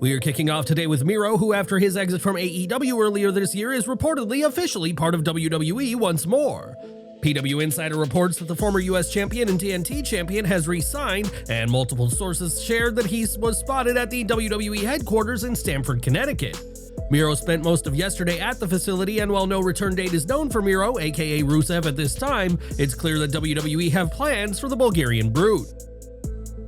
We are kicking off today with Miro, who after his exit from AEW earlier this year is reportedly officially part of WWE once more. PW Insider reports that the former US champion and TNT champion has re-signed, and multiple sources shared that he was spotted at the WWE headquarters in Stamford, Connecticut. Miro spent most of yesterday at the facility, and while no return date is known for Miro, aka Rusev, at this time, it's clear that WWE have plans for the Bulgarian Brute.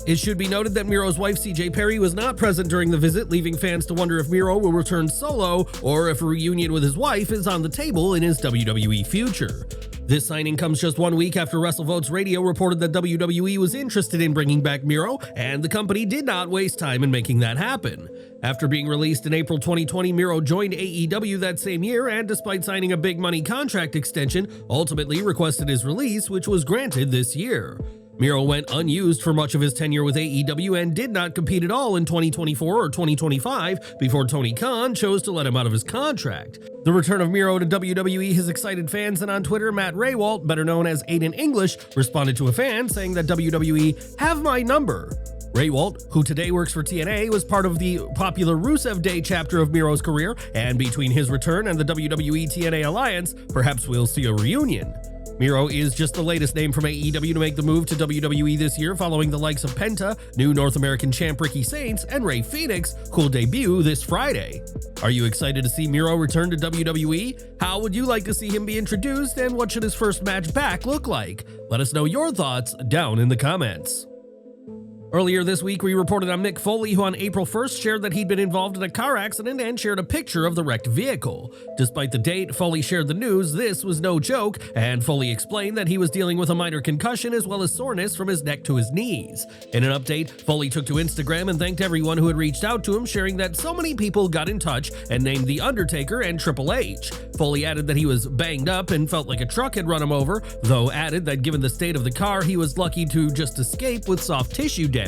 It should be noted that Miro's wife CJ Perry was not present during the visit, leaving fans to wonder if Miro will return solo or if a reunion with his wife is on the table in his WWE future. This signing comes just 1 week after WrestleVotes Radio reported that WWE was interested in bringing back Miro, and the company did not waste time in making that happen. After being released in April 2020, Miro joined AEW that same year, and despite signing a big money contract extension, ultimately requested his release, which was granted this year. Miro went unused for much of his tenure with AEW and did not compete at all in 2024 or 2025 before Tony Khan chose to let him out of his contract. The return of Miro to WWE has excited fans, and on Twitter, Matt Raywalt, better known as Aiden English, responded to a fan saying that WWE have my number. Raywalt, who today works for TNA, was part of the popular Rusev Day chapter of Miro's career, and between his return and the WWE TNA alliance, perhaps we'll see a reunion. Miro is just the latest name from AEW to make the move to WWE this year, following the likes of Penta, new North American champ Ricky Saints, and Rey Fenix, who will debut this Friday. Are you excited to see Miro return to WWE? How would you like to see him be introduced, and what should his first match back look like? Let us know your thoughts down in the comments. Earlier this week, we reported on Mick Foley, who on April 1st shared that he'd been involved in a car accident and shared a picture of the wrecked vehicle. Despite the date Foley shared the news, this was no joke, and Foley explained that he was dealing with a minor concussion as well as soreness from his neck to his knees. In an update, Foley took to Instagram and thanked everyone who had reached out to him, sharing that so many people got in touch and named The Undertaker and Triple H. Foley added that he was banged up and felt like a truck had run him over, though added that given the state of the car, he was lucky to just escape with soft tissue damage.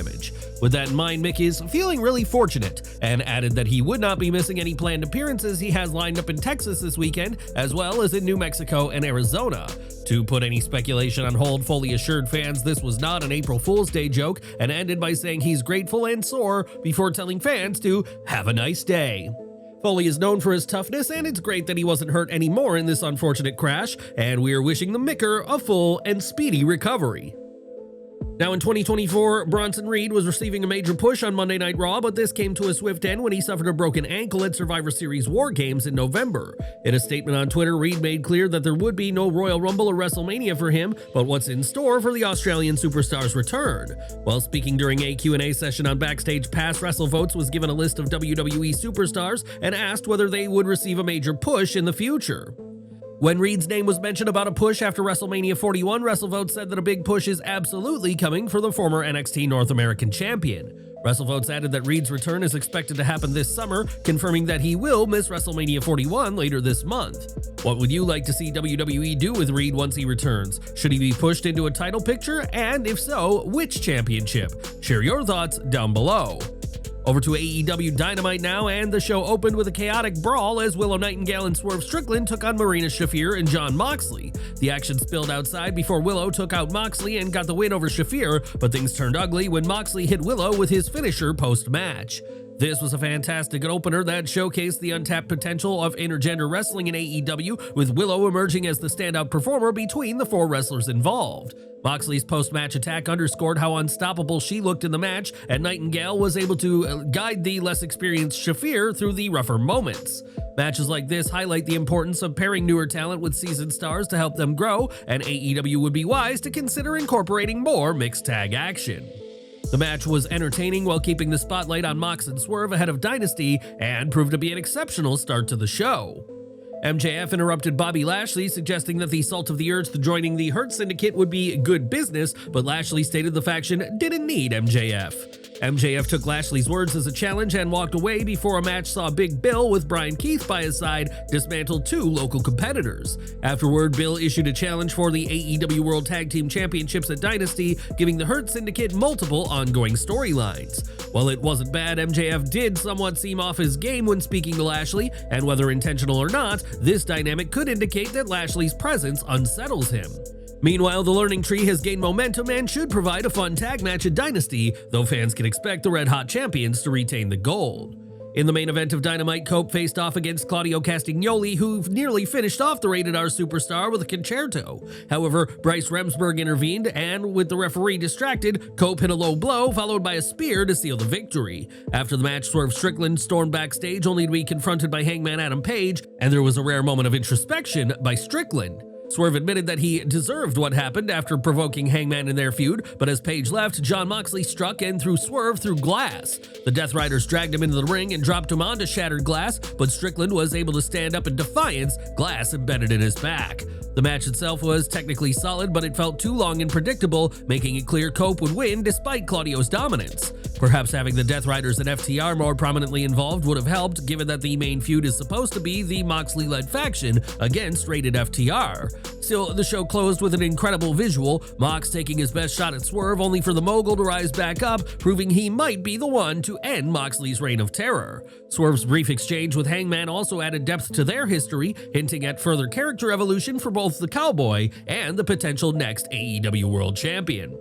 With that in mind, Mick is feeling really fortunate, and added that he would not be missing any planned appearances he has lined up in Texas this weekend, as well as in New Mexico and Arizona. To put any speculation on hold, Foley assured fans this was not an April Fool's Day joke, and ended by saying he's grateful and sore before telling fans to have a nice day. Foley is known for his toughness, and it's great that he wasn't hurt anymore in this unfortunate crash, and we are wishing the Micker a full and speedy recovery. Now in 2024, Bronson Reed was receiving a major push on Monday Night Raw, but this came to a swift end when he suffered a broken ankle at Survivor Series War Games in November. In a statement on Twitter, Reed made clear that there would be no Royal Rumble or WrestleMania for him, but what's in store for the Australian superstar's return. While speaking during a Q&A session on Backstage Pass, WrestleVotes was given a list of WWE superstars and asked whether they would receive a major push in the future. When Reed's name was mentioned about a push after WrestleMania 41, WrestleVotes said that a big push is absolutely coming for the former NXT North American champion. WrestleVotes added that Reed's return is expected to happen this summer, confirming that he will miss WrestleMania 41 later this month. What would you like to see WWE do with Reed once he returns? Should he be pushed into a title picture? And if so, which championship? Share your thoughts down below. Over to AEW Dynamite now, and the show opened with a chaotic brawl as Willow Nightingale and Swerve Strickland took on Marina Shafir and Jon Moxley. The action spilled outside before Willow took out Moxley and got the win over Shafir, but things turned ugly when Moxley hit Willow with his finisher post-match. This was a fantastic opener that showcased the untapped potential of intergender wrestling in AEW, with Willow emerging as the standout performer between the four wrestlers involved. Moxley's post-match attack underscored how unstoppable she looked in the match, and Nightingale was able to guide the less experienced Shafir through the rougher moments. Matches like this highlight the importance of pairing newer talent with seasoned stars to help them grow, and AEW would be wise to consider incorporating more mixed tag action. The match was entertaining while keeping the spotlight on Mox and Swerve ahead of Dynasty, and proved to be an exceptional start to the show. MJF interrupted Bobby Lashley, suggesting that the Salt of the Earth joining the Hurt Syndicate would be good business, but Lashley stated the faction didn't need MJF. MJF took Lashley's words as a challenge and walked away before a match saw Big Bill, with Brian Keith by his side, dismantle two local competitors. Afterward, Bill issued a challenge for the AEW World Tag Team Championships at Dynasty, giving the Hurt Syndicate multiple ongoing storylines. While it wasn't bad, MJF did somewhat seem off his game when speaking to Lashley, and whether intentional or not, this dynamic could indicate that Lashley's presence unsettles him. Meanwhile, the Learning Tree has gained momentum and should provide a fun tag match at Dynasty, though fans can expect the Red Hot Champions to retain the gold. In the main event of Dynamite, Cope faced off against Claudio Castagnoli, who nearly finished off the Rated R superstar with a concerto. However, Bryce Remsburg intervened, and with the referee distracted, Cope hit a low blow, followed by a spear to seal the victory. After the match, Swerve Strickland stormed backstage, only to be confronted by Hangman Adam Page, and there was a rare moment of introspection by Strickland. Swerve admitted that he deserved what happened after provoking Hangman in their feud, but as Page left, Jon Moxley struck and threw Swerve through glass. The Death Riders dragged him into the ring and dropped him onto shattered glass, but Strickland was able to stand up in defiance, glass embedded in his back. The match itself was technically solid, but it felt too long and predictable, making it clear Cope would win despite Claudio's dominance. Perhaps having the Death Riders and FTR more prominently involved would have helped, given that the main feud is supposed to be the Moxley-led faction against Rated FTR. Still, the show closed with an incredible visual, Mox taking his best shot at Swerve only for the mogul to rise back up, proving he might be the one to end Moxley's reign of terror. Swerve's brief exchange with Hangman also added depth to their history, hinting at further character evolution for both the Cowboy and the potential next AEW World Champion.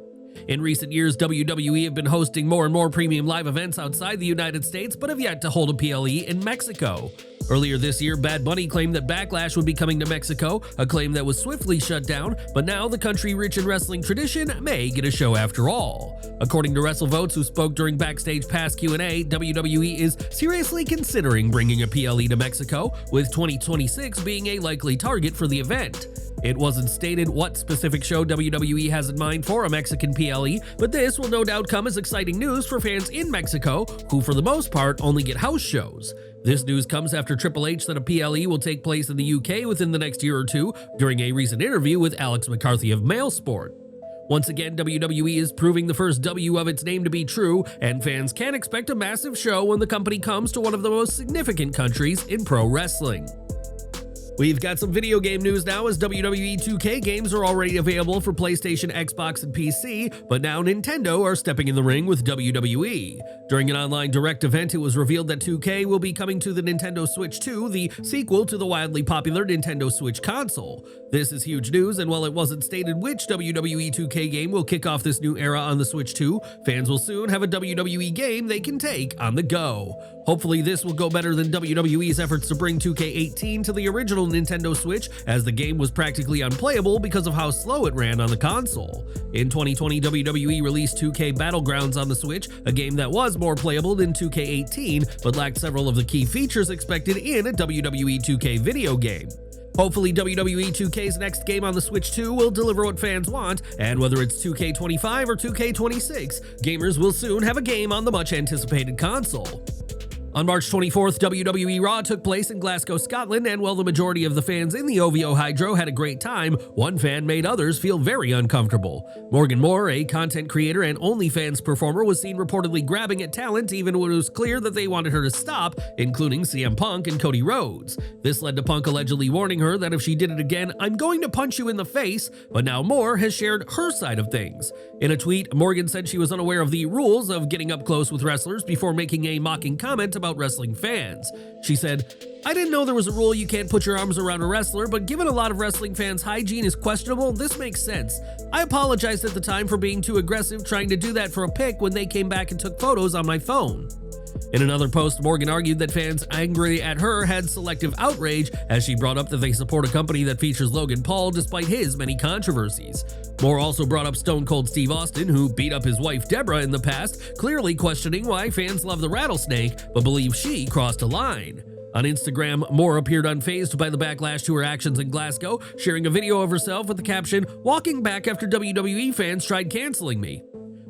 In recent years, WWE have been hosting more and more premium live events outside the United States, but have yet to hold a PLE in Mexico. Earlier this year, Bad Bunny claimed that Backlash would be coming to Mexico, a claim that was swiftly shut down, but now the country rich in wrestling tradition may get a show after all. According to WrestleVotes, who spoke during Backstage Pass Q&A, WWE is seriously considering bringing a PLE to Mexico, with 2026 being a likely target for the event. It wasn't stated what specific show WWE has in mind for a Mexican PLE, but this will no doubt come as exciting news for fans in Mexico, who for the most part only get house shows. This news comes after Triple H said a PLE will take place in the UK within the next year or two during a recent interview with Alex McCarthy of Mailsport. Once again, WWE is proving the first W of its name to be true, and fans can expect a massive show when the company comes to one of the most significant countries in pro wrestling. We've got some video game news now, as WWE 2K games are already available for PlayStation, Xbox, and PC, but now Nintendo are stepping in the ring with WWE. During an online direct event, it was revealed that 2K will be coming to the Nintendo Switch 2, the sequel to the wildly popular Nintendo Switch console. This is huge news, and while it wasn't stated which WWE 2K game will kick off this new era on the Switch 2, fans will soon have a WWE game they can take on the go. Hopefully this will go better than WWE's efforts to bring 2K18 to the original Nintendo Switch, as the game was practically unplayable because of how slow it ran on the console. In 2020, WWE released 2K Battlegrounds on the Switch, a game that was more playable than 2K18, but lacked several of the key features expected in a WWE 2K video game. Hopefully WWE 2K's next game on the Switch 2 will deliver what fans want, and whether it's 2K25 or 2K26, gamers will soon have a game on the much-anticipated console. On March 24th, WWE Raw took place in Glasgow, Scotland, and while the majority of the fans in the OVO Hydro had a great time, one fan made others feel very uncomfortable. Morgan Moore, a content creator and OnlyFans performer, was seen reportedly grabbing at talent even when it was clear that they wanted her to stop, including CM Punk and Cody Rhodes. This led to Punk allegedly warning her that if she did it again, "I'm going to punch you in the face," but now Moore has shared her side of things. In a tweet, Morgan said she was unaware of the rules of getting up close with wrestlers before making a mocking comment about wrestling fans. She said, "I didn't know there was a rule you can't put your arms around a wrestler, but given a lot of wrestling fans' hygiene is questionable, this makes sense. I apologized at the time for being too aggressive trying to do that for a pic when they came back and took photos on my phone." In another post, Morgan argued that fans angry at her had selective outrage, as she brought up that they support a company that features Logan Paul despite his many controversies. Moore also brought up Stone Cold Steve Austin, who beat up his wife Deborah in the past, clearly questioning why fans love the rattlesnake but believe she crossed a line. On Instagram, Moore appeared unfazed by the backlash to her actions in Glasgow, sharing a video of herself with the caption, "Walking back after WWE fans tried canceling me."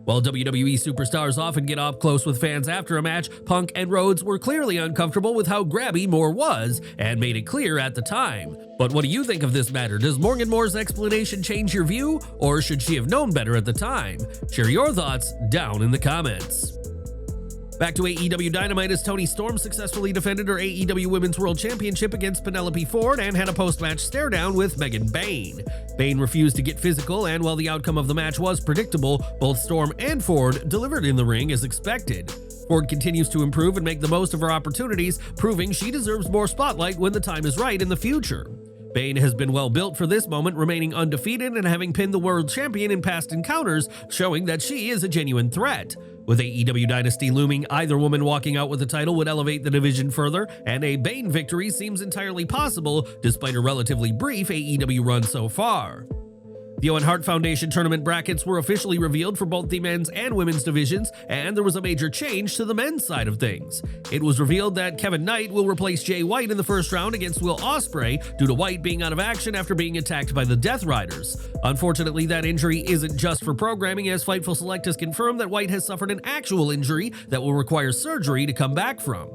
While WWE superstars often get up close with fans after a match, Punk and Rhodes were clearly uncomfortable with how grabby Moore was, and made it clear at the time. But what do you think of this matter? Does Morgan Moore's explanation change your view, or should she have known better at the time? Share your thoughts down in the comments. Back to AEW Dynamite, as Toni Storm successfully defended her AEW Women's World Championship against Penelope Ford and had a post-match stare-down with Megan Bayne. Bayne refused to get physical, and while the outcome of the match was predictable, both Storm and Ford delivered in the ring as expected. Ford continues to improve and make the most of her opportunities, proving she deserves more spotlight when the time is right in the future. Bane has been well built for this moment, remaining undefeated and having pinned the world champion in past encounters, showing that she is a genuine threat. With AEW Dynasty looming, either woman walking out with the title would elevate the division further, and a Bane victory seems entirely possible despite a relatively brief AEW run so far. The Owen Hart Foundation tournament brackets were officially revealed for both the men's and women's divisions, and there was a major change to the men's side of things. It was revealed that Kevin Knight will replace Jay White in the first round against Will Ospreay due to White being out of action after being attacked by the Death Riders. Unfortunately, that injury isn't just for programming, as Fightful Select has confirmed that White has suffered an actual injury that will require surgery to come back from.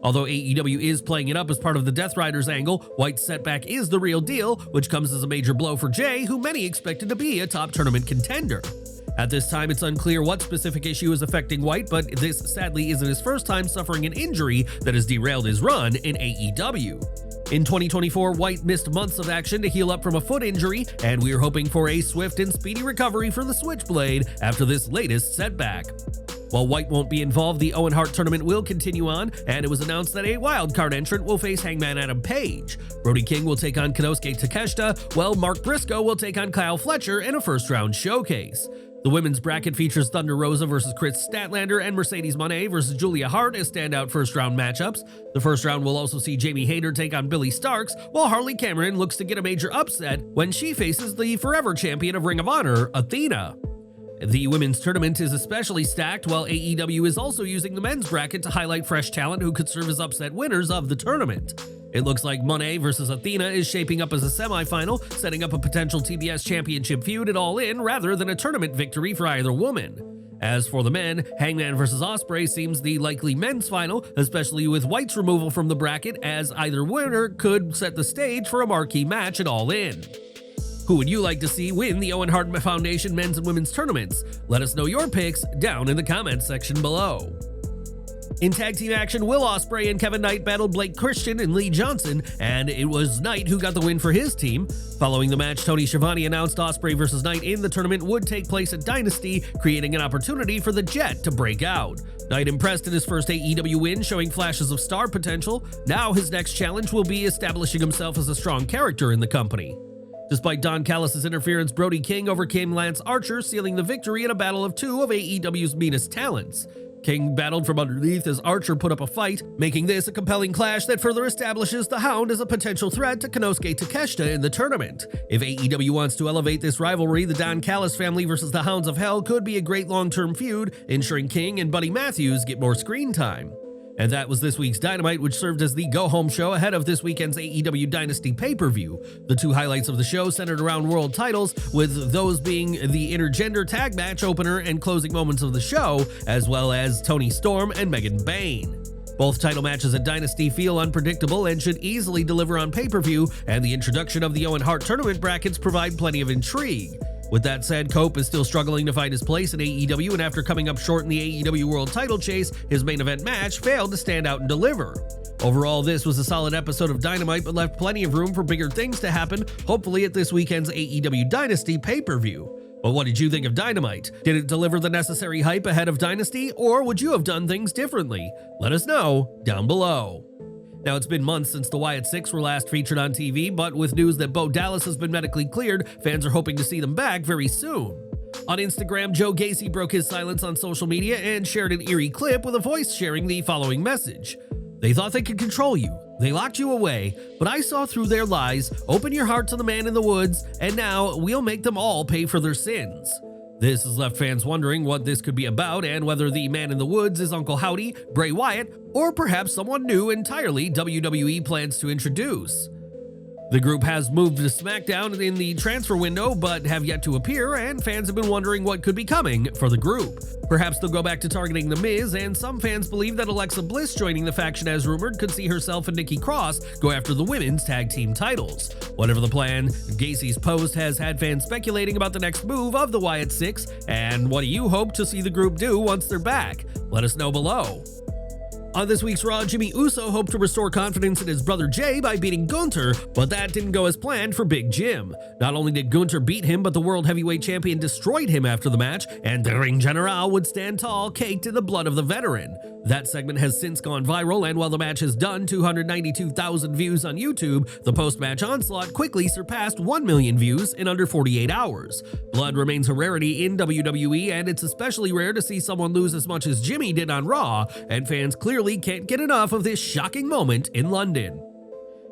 Although AEW is playing it up as part of the Death Riders angle, White's setback is the real deal, which comes as a major blow for Jay, who many expected to be a top tournament contender. At this time, it's unclear what specific issue is affecting White, but this sadly isn't his first time suffering an injury that has derailed his run in AEW. In 2024, White missed months of action to heal up from a foot injury, and we are hoping for a swift and speedy recovery for the Switchblade after this latest setback. While White won't be involved, the Owen Hart tournament will continue on, and it was announced that a wildcard entrant will face Hangman Adam Page. Brody King will take on Konosuke Takeshita, while Mark Briscoe will take on Kyle Fletcher in a first-round showcase. The women's bracket features Thunder Rosa versus Chris Statlander and Mercedes Moné versus Julia Hart as standout first-round matchups. The first round will also see Jamie Hayter take on Billy Starks, while Harley Cameron looks to get a major upset when she faces the forever champion of Ring of Honor, Athena. The women's tournament is especially stacked, while AEW is also using the men's bracket to highlight fresh talent who could serve as upset winners of the tournament. It looks like Moné versus Athena is shaping up as a semifinal, setting up a potential TBS championship feud at All In rather than a tournament victory for either woman. As for the men, Hangman versus Ospreay seems the likely men's final, especially with White's removal from the bracket, as either winner could set the stage for a marquee match at All In. Who would you like to see win the Owen Hart Foundation men's and women's tournaments? Let us know your picks down in the comments section below. In tag team action, Will Ospreay and Kevin Knight battled Blake Christian and Lee Johnson, and it was Knight who got the win for his team. Following the match, Tony Schiavone announced Ospreay versus Knight in the tournament would take place at Dynasty, creating an opportunity for the Jet to break out. Knight impressed in his first AEW win, showing flashes of star potential. Now his next challenge will be establishing himself as a strong character in the company. Despite Don Callis' interference, Brody King overcame Lance Archer, sealing the victory in a battle of two of AEW's meanest talents. King battled from underneath as Archer put up a fight, making this a compelling clash that further establishes the Hound as a potential threat to Konosuke Takeshita in the tournament. If AEW wants to elevate this rivalry, the Don Callis family versus the Hounds of Hell could be a great long-term feud, ensuring King and Buddy Matthews get more screen time. And that was this week's Dynamite, which served as the go-home show ahead of this weekend's AEW Dynasty pay-per-view. The two highlights of the show centered around world titles, with those being the intergender tag match opener and closing moments of the show, as well as Toni Storm and Megan Bayne. Both title matches at Dynasty feel unpredictable and should easily deliver on pay-per-view, and the introduction of the Owen Hart tournament brackets provide plenty of intrigue. With that said, Cope is still struggling to find his place in AEW, and after coming up short in the AEW World title chase, his main event match failed to stand out and deliver. Overall, this was a solid episode of Dynamite, but left plenty of room for bigger things to happen, hopefully at this weekend's AEW Dynasty pay-per-view. But what did you think of Dynamite? Did it deliver the necessary hype ahead of Dynasty, or would you have done things differently? Let us know down below. Now, it's been months since the Wyatt 6 were last featured on TV, but with news that Bo Dallas has been medically cleared, fans are hoping to see them back very soon. On Instagram, Joe Gacy broke his silence on social media and shared an eerie clip with a voice sharing the following message. "They thought they could control you. They locked you away, but I saw through their lies. Open your heart to the man in the woods, and now we'll make them all pay for their sins." This has left fans wondering what this could be about and whether the man in the woods is Uncle Howdy, Bray Wyatt, or perhaps someone new entirely WWE plans to introduce. The group has moved to SmackDown in the transfer window but have yet to appear, and fans have been wondering what could be coming for the group. Perhaps they'll go back to targeting The Miz, and some fans believe that Alexa Bliss joining the faction as rumored could see herself and Nikki Cross go after the women's tag team titles. Whatever the plan, Gacy's post has had fans speculating about the next move of the Wyatt 6, and what do you hope to see the group do once they're back? Let us know below. On this week's Raw, Jimmy Uso hoped to restore confidence in his brother Jay by beating Gunther, but that didn't go as planned for Big Jim. Not only did Gunther beat him, but the World Heavyweight Champion destroyed him after the match, and the Ring General would stand tall, caked in the blood of the veteran. That segment has since gone viral, and while the match has done 292,000 views on YouTube, the post-match onslaught quickly surpassed 1 million views in under 48 hours. Blood remains a rarity in WWE, and it's especially rare to see someone lose as much as Jimmy did on Raw, and fans clearly can't get enough of this shocking moment in London.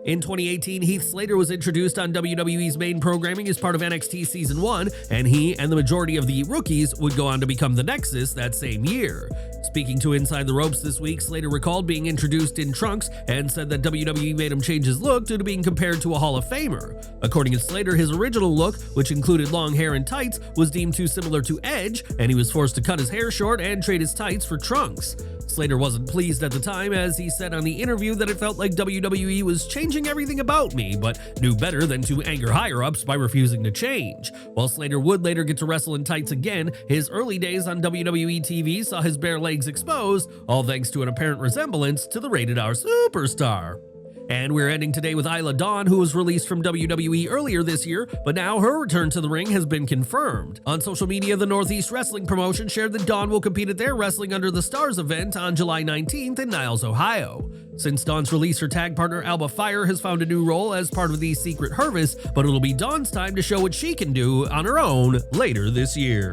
In 2018, Heath Slater was introduced on WWE's main programming as part of NXT Season 1, and he and the majority of the rookies would go on to become the Nexus that same year. Speaking to Inside the Ropes this week, Slater recalled being introduced in trunks and said that WWE made him change his look due to being compared to a Hall of Famer. According to Slater, his original look, which included long hair and tights, was deemed too similar to Edge, and he was forced to cut his hair short and trade his tights for trunks. Slater wasn't pleased at the time, as he said on the interview that it felt like WWE was changing everything about me, but knew better than to anger higher-ups by refusing to change. While Slater would later get to wrestle in tights again, his early days on WWE TV saw his bare legs exposed, all thanks to an apparent resemblance to the rated R superstar. And we're ending today with Isla Dawn, who was released from WWE earlier this year, but now her return to the ring has been confirmed. On social media, the Northeast Wrestling promotion shared that Dawn will compete at their Wrestling Under the Stars event on July 19th in Niles, Ohio. Since Dawn's release, her tag partner Alba Fire has found a new role as part of the Secret Harvest, but it'll be Dawn's time to show what she can do on her own later this year.